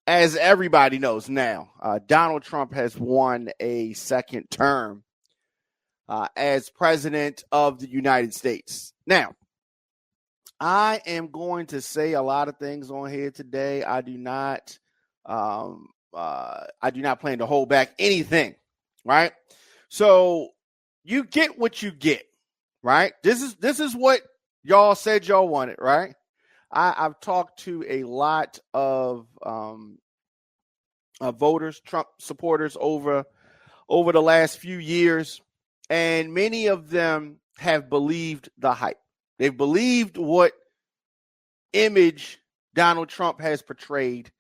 as everybody knows now, Donald Trump has won a second term as president of the United States. Now, I am going to say a lot of things on here today. I do not plan to hold back anything, right? So you get what you get, right? This is what y'all said y'all wanted, right? I've talked to a lot of voters, Trump supporters over the last few years, and many of them have believed the hype. They've believed what image Donald Trump has portrayed,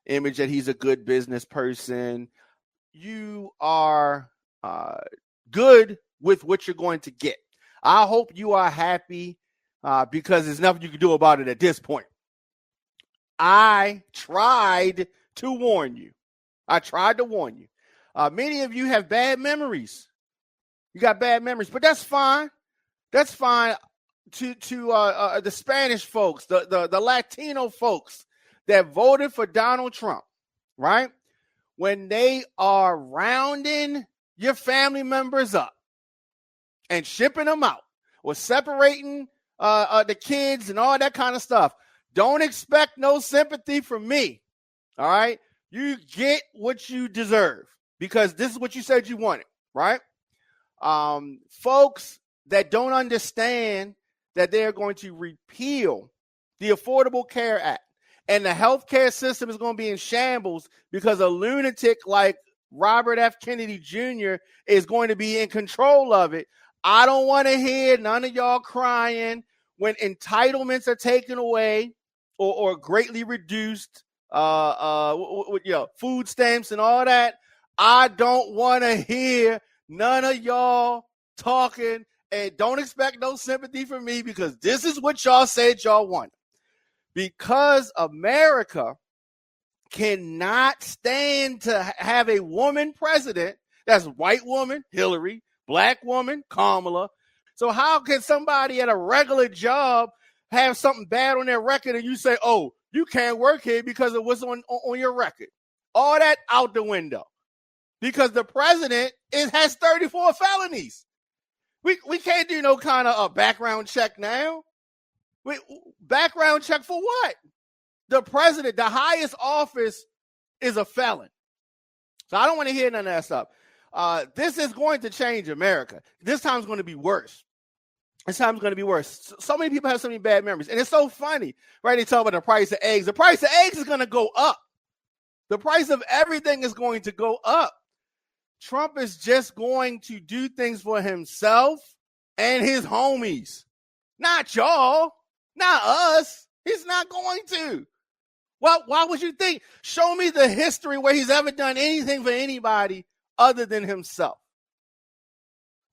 image that he's a good business person. You are good with what you're going to get. I hope you are happy because there's nothing you can do about it at this point. I tried to warn you. Many of you have bad memories. You got bad memories, but that's fine. That's fine. To the Spanish folks, the Latino folks that voted for Donald Trump, right? When they are rounding your family members up and shipping them out or separating the kids and all that kind of stuff, don't expect no sympathy from me, all right? You get what you deserve because this is what you said you wanted, right? Folks that don't understand that they're going to repeal the Affordable Care Act and the healthcare system is going to be in shambles because a lunatic like Robert F. Kennedy Jr. is going to be in control of it. I don't want to hear none of y'all crying when entitlements are taken away or greatly reduced, food stamps and all that. I don't want to hear none of y'all talking. And don't expect no sympathy from me because this is what y'all said y'all want. Because America cannot stand to have a woman president, that's white woman, Hillary, black woman, Kamala. So how can somebody at a regular job have something bad on their record and you say, oh, you can't work here because of what's on your record? All that out the window. Because the president has 34 felonies. We can't do no kind of a background check now. Background check for what? The president, the highest office, is a felon. So I don't want to hear none of that stuff. This is going to change America. This time's going to be worse. So many people have so many bad memories. And it's so funny, right? They talk about the price of eggs. The price of eggs is going to go up. The price of everything is going to go up. Trump is just going to do things for himself and his homies. Not y'all. Not us. He's not going to. Why would you think? Show me the history where he's ever done anything for anybody other than himself.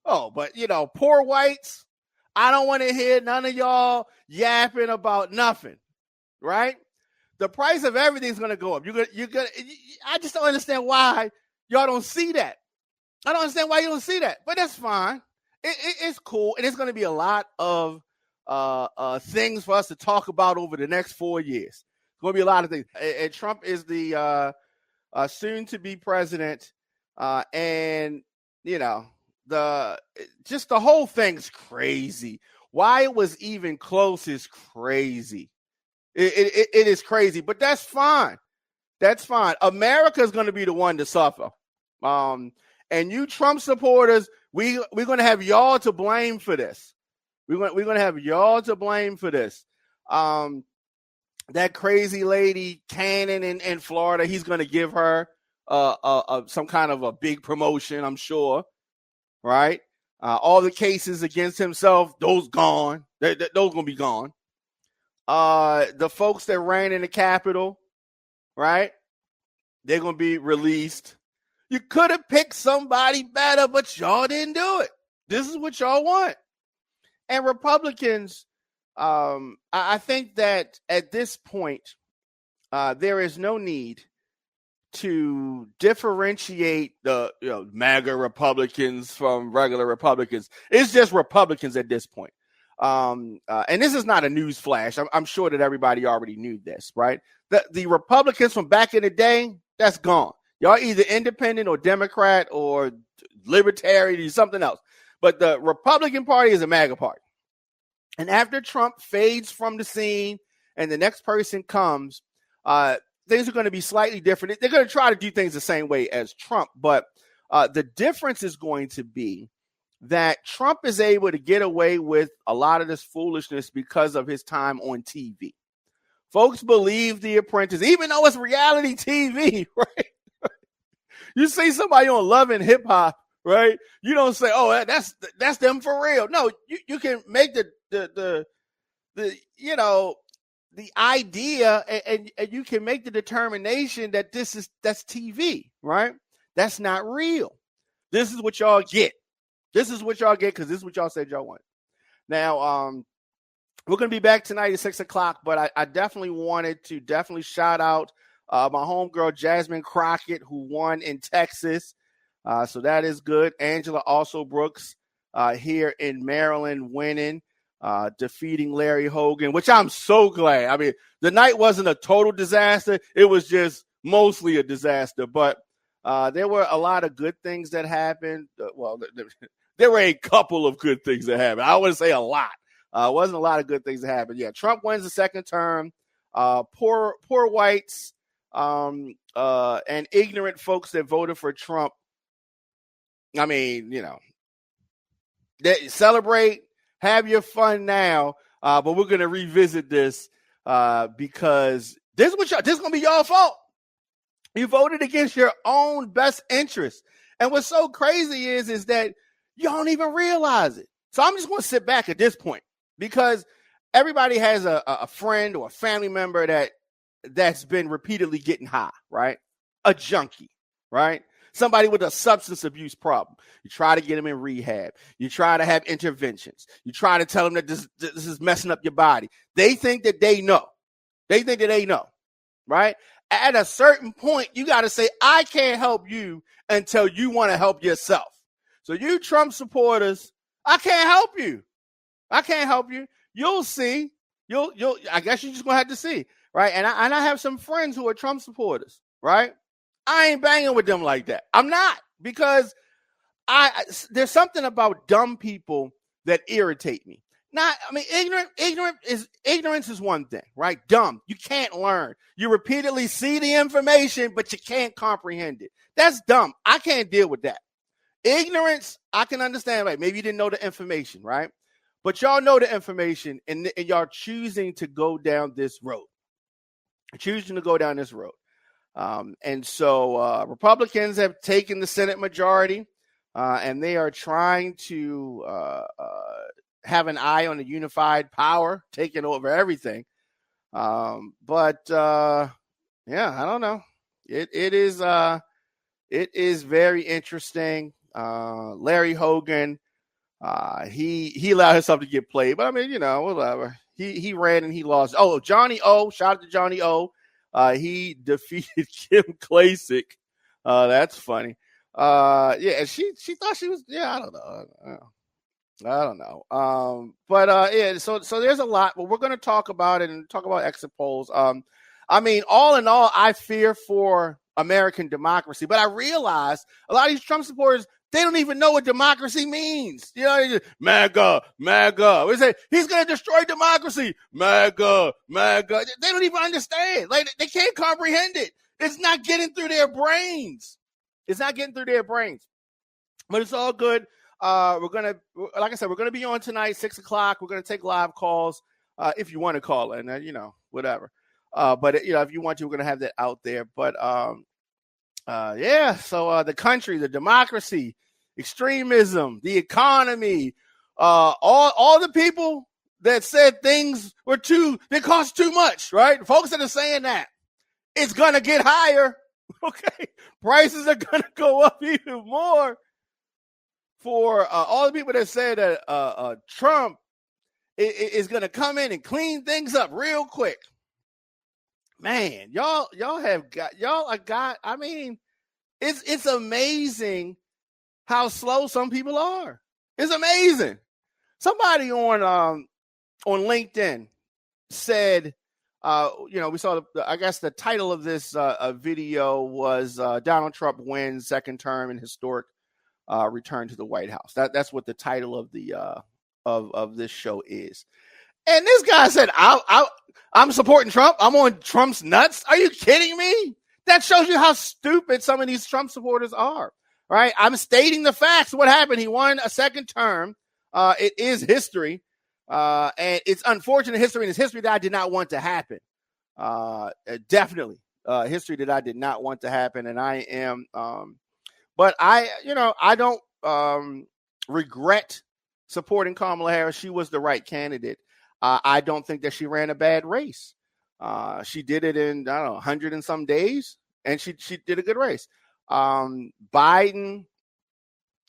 Oh, but, poor whites, I don't want to hear none of y'all yapping about nothing, right? The price of everything's going to go up. I just don't understand why y'all don't see that. I don't understand why you don't see that, but that's fine. It's cool, and it's going to be a lot of things for us to talk about over the next 4 years. It's going to be a lot of things. And Trump is the soon-to-be president, and the whole thing's crazy. Why it was even close is crazy. It is crazy, but that's fine. That's fine. America's going to be the one to suffer. And you Trump supporters, we're going to have y'all to blame for this. We're going to have y'all to blame for this. That crazy lady Cannon in Florida, he's going to give her some kind of a big promotion, I'm sure. Right? All the cases against himself, those gone. Those going to be gone. The folks that ran in the Capitol, right? They're going to be released. You could have picked somebody better, but y'all didn't do it. This is what y'all want. And Republicans, I think that at this point, there is no need to differentiate the MAGA Republicans from regular Republicans. It's just Republicans at this point. And this is not a news flash. I'm sure that everybody already knew this, right? The Republicans from back in the day, that's gone. Y'all either independent or Democrat or libertarian or something else. But the Republican Party is a MAGA party. And after Trump fades from the scene and the next person comes, things are going to be slightly different. They're going to try to do things the same way as Trump. But the difference is going to be that Trump is able to get away with a lot of this foolishness because of his time on TV. Folks believe The Apprentice, even though it's reality TV, right? You see somebody on Love and Hip Hop, right? You don't say, "Oh, that's them for real." No, you can make the idea, and you can make the determination that that's TV, right? That's not real. This is what y'all get. This is what y'all get because this is what y'all said y'all want. Now, we're going to be back tonight at 6 o'clock, but I definitely wanted to shout out my homegirl, Jasmine Crockett, who won in Texas. So that is good. Angela also Brooks here in Maryland winning, defeating Larry Hogan, which I'm so glad. I mean, the night wasn't a total disaster. It was just mostly a disaster, but there were a lot of good things that happened. There were a couple of good things that happened. I wouldn't say a lot. Wasn't a lot of good things that happened. Yeah, Trump wins the second term. Poor whites and ignorant folks that voted for Trump. I mean, they celebrate, have your fun now, but we're going to revisit this because this is going to be y'all fault. You voted against your own best interest. And what's so crazy is that you don't even realize it. So I'm just going to sit back at this point because everybody has a friend or a family member that's been repeatedly getting high, right? A junkie, right? Somebody with a substance abuse problem. You try to get them in rehab. You try to have interventions. You try to tell them that this is messing up your body. They think that they know. Right? At a certain point, you got to say, I can't help you until you want to help yourself. So you Trump supporters, I can't help you. You'll see. I guess you're just going to have to see. Right? And I have some friends who are Trump supporters. Right? I ain't banging with them like that. I'm not, because there's something about dumb people that irritate me. Ignorance is one thing, right? Dumb. You can't learn. You repeatedly see the information, but you can't comprehend it. That's dumb. I can't deal with that. Ignorance, I can understand. Like maybe you didn't know the information, right? But y'all know the information, and y'all choosing to go down this road. And so Republicans have taken the Senate majority, and they are trying to have an eye on the unified power taking over everything. But I don't know. It is very interesting. Larry Hogan, he allowed himself to get played, but I mean, whatever. He ran and he lost. Oh, Johnny O, shout out to Johnny O. He defeated Kim Klacik. That's funny. And she thought she was, I don't know. So there's a lot, but we're going to talk about it and talk about exit polls. I mean, all in all, I fear for American democracy, but I realize a lot of these Trump supporters, they don't even know what democracy means. MAGA. We say he's going to destroy democracy. MAGA. They don't even understand. Like they can't comprehend it. It's not getting through their brains. But it's all good. We're going to, like I said, we're going to be on tonight, 6 o'clock. We're going to take live calls if you want to call in, whatever. But if you want to, we're going to have that out there. But so the country, the democracy, extremism, the economy, all the people that said things they cost too much, right? Folks that are saying that it's going to get higher. Okay. Prices are going to go up even more. For all the people that said that Trump is going to come in and clean things up real quick, man, y'all got. I mean, it's amazing how slow some people are. It's amazing. Somebody on LinkedIn said, we saw, I guess the title of this video was Donald Trump wins second term and historic return to the White House. That's what the title of the of this show is. And this guy said, I'm supporting Trump. I'm on Trump's nuts. Are you kidding me? That shows you how stupid some of these Trump supporters are, right? I'm stating the facts. What happened? He won a second term. It is history. And it's unfortunate history, and it's history that I did not want to happen. Definitely history that I did not want to happen. And I am, but I don't regret supporting Kamala Harris. She was the right candidate. I don't think that she ran a bad race. She did it in, 100 and some days, and she did a good race. Biden,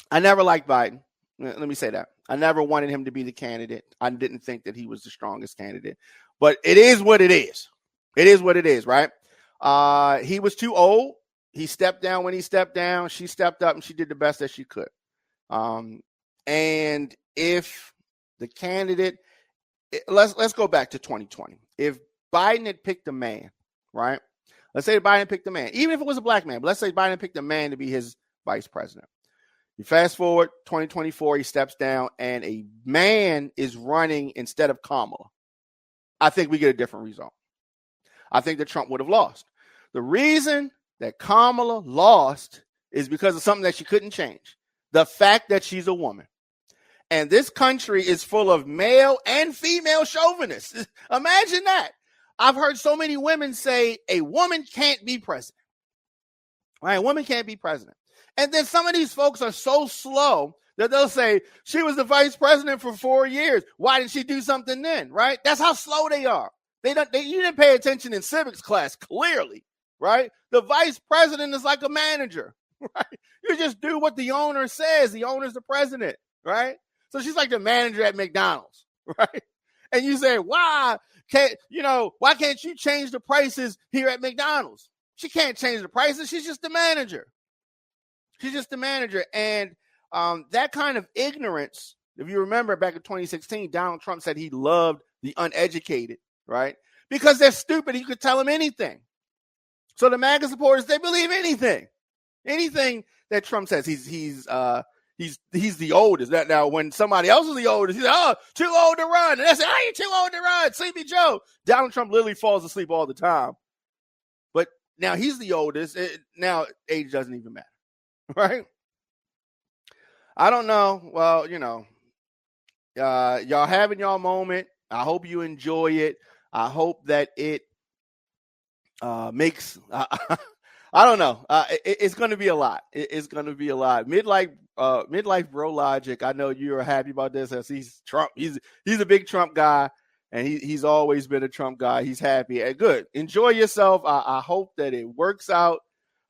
I never liked Biden. Let me say that. I never wanted him to be the candidate. I didn't think that he was the strongest candidate. But it is what it is. It is what it is, right? He was too old. He stepped down when he stepped down. She stepped up, and she did the best that she could. And if the candidate, let's go back to 2020. If Biden had picked a man, right? Let's say Biden picked a man, even if it was a black man, but let's say Biden picked a man to be his vice president. You fast forward 2024, he steps down, and a man is running instead of Kamala. I think we get a different result. I think that Trump would have lost. The reason that Kamala lost is because of something that she couldn't change. The fact that she's a woman. And this country is full of male and female chauvinists. Imagine that. I've heard so many women say a woman can't be president. Right? A woman can't be president. And then some of these folks are so slow that they'll say, she was the vice president for 4 years. Why didn't she do something then? Right? That's how slow they are. You didn't pay attention in civics class, clearly. Right? The vice president is like a manager. Right? You just do what the owner says. The owner's the president. Right? So she's like the manager at McDonald's. Right? And you say, why can't you change the prices here at McDonald's? She can't change the prices. She's just the manager. She's just the manager. And that kind of ignorance, if you remember back in 2016, Donald Trump said he loved the uneducated, right? Because they're stupid. He could tell them anything. So the MAGA supporters, they believe anything that Trump says. He's the oldest. Now, when somebody else is the oldest, he's like, too old to run. And they say, you're too old to run. Sleepy Joe. Donald Trump literally falls asleep all the time. But now he's the oldest. Now age doesn't even matter. Right? I don't know. Well, y'all having y'all moment. I hope you enjoy it. I hope that it makes, I don't know. It's going to be a lot. It's going to be a lot. Midlife bro logic. I know you are happy about this as he's Trump. He's a big Trump guy, and he's always been a Trump guy. He's happy. Good. Enjoy yourself. I hope that it works out.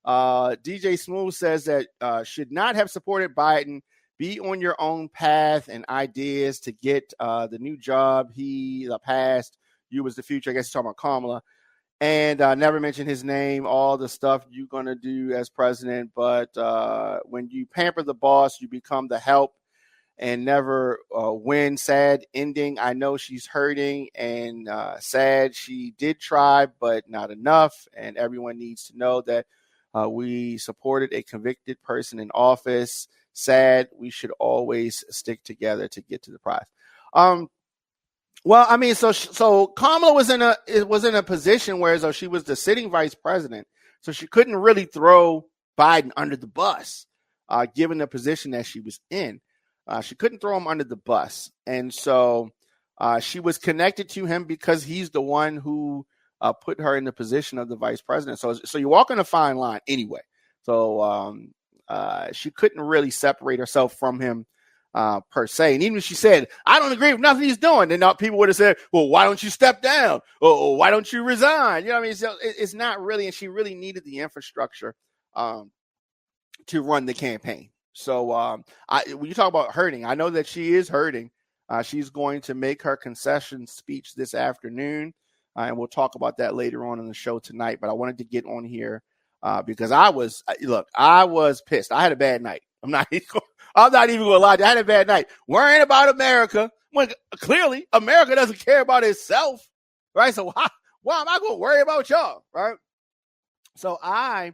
DJ Smooth says that should not have supported Biden. Be on your own path and ideas to get the new job. The past, you was the future. I guess he's talking about Kamala. And never mention his name, all the stuff you're going to do as president. But when you pamper the boss, you become the help and never win. Sad ending. I know she's hurting and sad. She did try, but not enough. And everyone needs to know that we supported a convicted person in office. Sad. We should always stick together to get to the prize. Well, I mean, so Kamala was in a position where so she was the sitting vice president, so she couldn't really throw Biden under the bus, given the position that she was in. She couldn't throw him under the bus, and so she was connected to him because he's the one who put her in the position of the vice president. So you're walking a fine line anyway. So she couldn't really separate herself from him. Per se. And even if she said, I don't agree with nothing he's doing, then people would have said, well, why don't you step down? Or why don't you resign? You know what I mean? So it's not really, and she really needed the infrastructure to run the campaign. So when you talk about hurting, I know that she is hurting. She's going to make her concession speech this afternoon, and we'll talk about that later on in the show tonight. But I wanted to get on here because I was pissed. I had a bad night. I'm not I'm not even going to lie. I had a bad night worrying about America when clearly America doesn't care about itself, right? So why am I going to worry about y'all, right? So as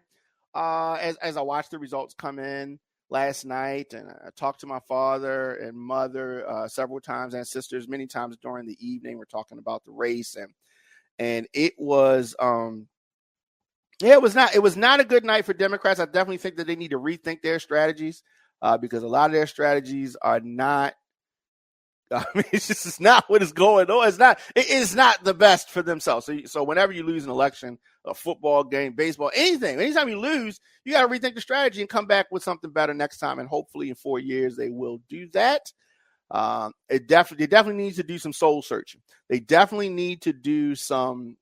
I watched the results come in last night, and I talked to my father and mother several times, and sisters many times during the evening, we're talking about the race, and it was it was not a good night for Democrats. I definitely think that they need to rethink their strategies because a lot of their strategies are not. I mean, it's not what is going on. It is not the best for themselves. So whenever you lose an election, a football game, baseball, anytime you lose, you got to rethink the strategy and come back with something better next time. And hopefully in 4 years they will do that. They definitely need to do some soul searching. They definitely need to do some.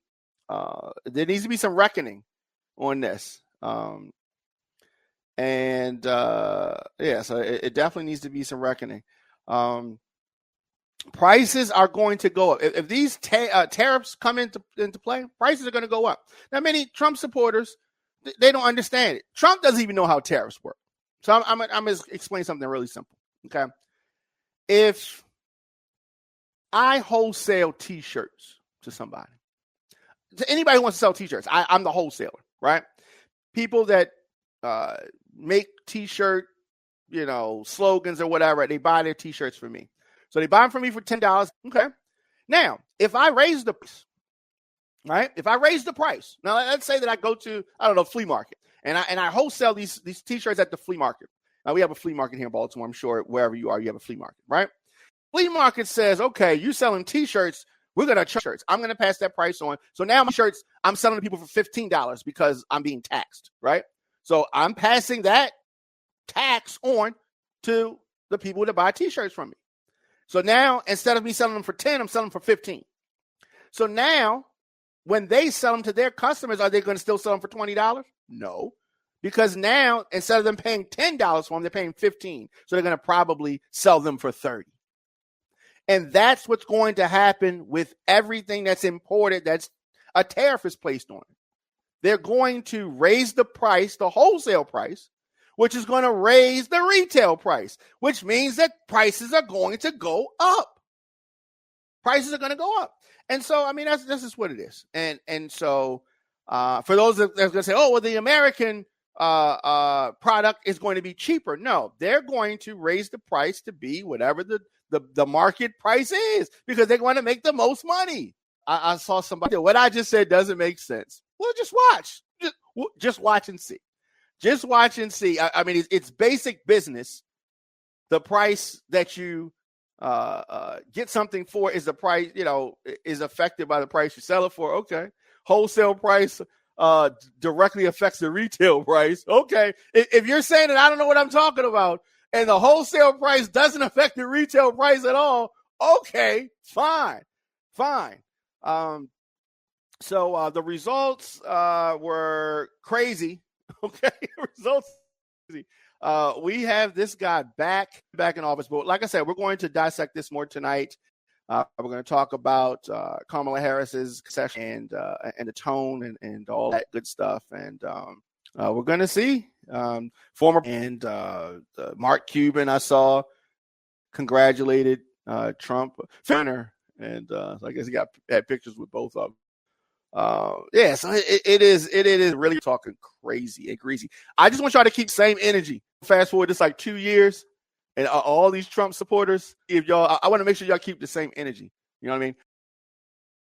There needs to be some reckoning on this. So it definitely needs to be some reckoning. Prices are going to go up. If these tariffs come into play, prices are going to go up. Now, many Trump supporters, they don't understand it. Trump doesn't even know how tariffs work. So I'm going to explain something really simple. Okay. If I wholesale T-shirts to somebody, to anybody who wants to sell T-shirts, I'm the wholesaler, right? People that make T-shirt, slogans or whatever, they buy their T-shirts from me. So they buy them from me for $10. Okay. Now, if I raise the price, right? If I raise the price, now let's say that I go to, flea market, and I wholesale these T-shirts at the flea market. Now we have a flea market here in Baltimore. I'm sure wherever you are, you have a flea market, right? Flea market says, okay, you're selling T-shirts. We're going to charge shirts. I'm going to pass that price on. So now my shirts, I'm selling to people for $15 because I'm being taxed, right? So I'm passing that tax on to the people that buy T-shirts from me. So now, instead of me selling them for 10, I'm selling them for 15. So now, when they sell them to their customers, are they going to still sell them for $20? No, because now, instead of them paying $10 for them, they're paying 15. So they're going to probably sell them for 30. And that's what's going to happen with everything that's imported that's a tariff is placed on it. They're going to raise the price, the wholesale price, which is going to raise the retail price, which means that prices are going to go up. Prices are going to go up. And so, I mean, that's just what it is. And so for those that are going to say, oh, well, the American product is going to be cheaper. No, they're going to raise the price to be whatever the market price is because they're going to make the most money. I saw somebody, what I just said doesn't make sense. Well, just watch. Just watch and see. Just watch and see. I mean, it's basic business. The price that you get something for is the price, is affected by the price you sell it for. Okay. Wholesale price directly affects the retail price. Okay. If you're saying that I don't know what I'm talking about and the wholesale price doesn't affect the retail price at all, okay, fine. So the results were crazy. Okay, results crazy. We have this guy back in office, but like I said, we're going to dissect this more tonight. We're going to talk about Kamala Harris's session and the tone and all that good stuff, and we're going to see former and Mark Cuban. I saw congratulated Trump, and I guess he had pictures with both of them. So it is really talking crazy and greasy. I just want y'all to keep the same energy. Fast forward, it's like 2 years, and all these Trump supporters, I want to make sure y'all keep the same energy. You know what I mean?